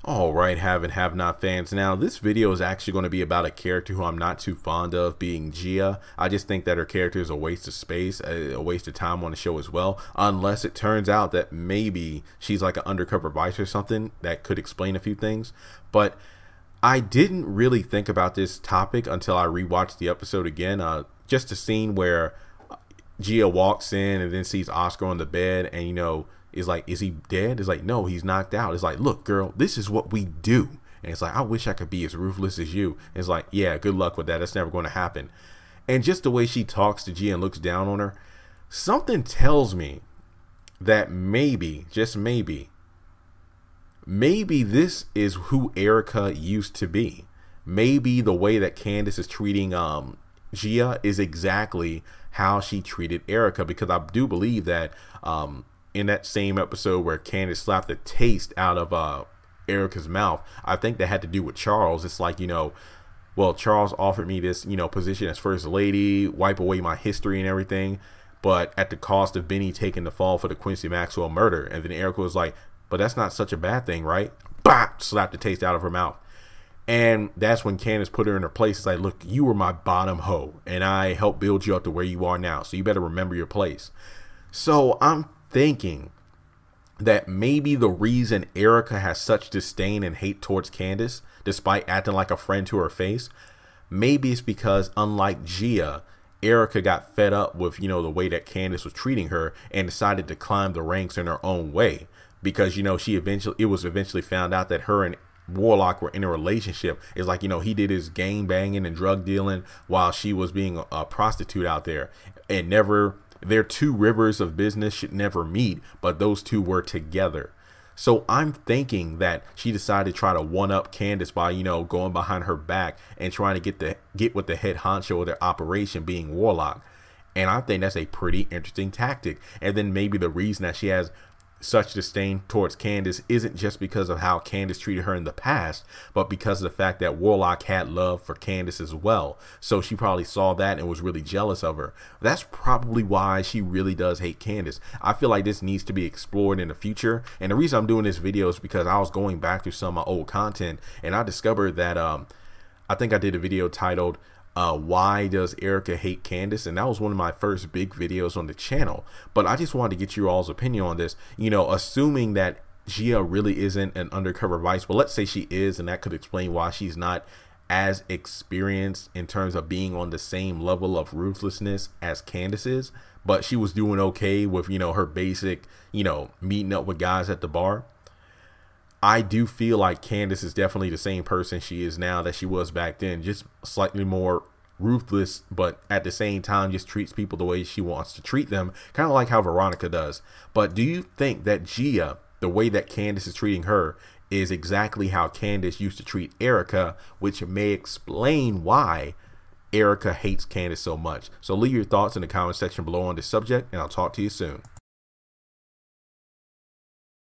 All right, have and have not fans. Now, this video is actually going to be about a character who I'm not too fond of, being Gia. I just think that her character is a waste of space, a waste of time on the show as well, unless it turns out that maybe she's like an undercover vice or something that could explain a few things. But I didn't really think about this topic until I rewatched the episode again. Just a scene where Gia walks in and then sees Oscar on the bed and, is like, is he dead? It's like, no, he's knocked out. It's like, look, girl, this is what we do. And it's like, I wish I could be as ruthless as you. And it's like, yeah, good luck with that. That's never going to happen. And just the way she talks to Gia and looks down on her, something tells me that maybe, just maybe this is who Erica used to be. Maybe the way that Candace is treating Gia is exactly how she treated Erica, because I do believe that in that same episode where Candace slapped the taste out of Erica's mouth, I think that had to do with Charles. It's like, well, Charles offered me this, position as first lady, wipe away my history and everything, but at the cost of Benny taking the fall for the Quincy Maxwell murder. And then Erica was like, but that's not such a bad thing, right? Bah! Slapped the taste out of her mouth. And that's when Candace put her in her place. It's like, look, you were my bottom hoe, and I helped build you up to where you are now. So you better remember your place. So I'm thinking that maybe the reason Erica has such disdain and hate towards Candace, despite acting like a friend to her face, maybe it's because, unlike Gia, Erica got fed up with, the way that Candace was treating her and decided to climb the ranks in her own way. Because, it was eventually found out that her and Warlock were in a relationship. It's like, he did his gang banging and drug dealing while she was being a prostitute out there, and their two rivers of business should never meet, but those two were together. So I'm thinking that she decided to try to one up Candace by, going behind her back and trying to get with the head honcho of their operation, being Warlock. And I think that's a pretty interesting tactic. And then maybe the reason that she has such disdain towards Candace isn't just because of how Candace treated her in the past, but because of the fact that Warlock had love for Candace as well. So she probably saw that and was really jealous of her. That's probably why she really does hate Candace. I feel like this needs to be explored in the future. And the reason I'm doing this video is because I was going back through some of my old content, and I discovered that I think I did a video titled why does Erica hate Candace? And that was one of my first big videos on the channel. But I just wanted to get your all's opinion on this. Assuming that Gia really isn't an undercover vice, but let's say she is, and that could explain why she's not as experienced in terms of being on the same level of ruthlessness as Candace is, but she was doing okay with, her basic, meeting up with guys at the bar. I do feel like Candace is definitely the same person she is now that she was back then, just slightly more ruthless, but at the same time just treats people the way she wants to treat them, kind of like how Veronica does. But do you think that Gia, the way that Candace is treating her, is exactly how Candace used to treat Erica, which may explain why Erica hates Candace so much? So leave your thoughts in the comment section below on this subject, and I'll talk to you soon.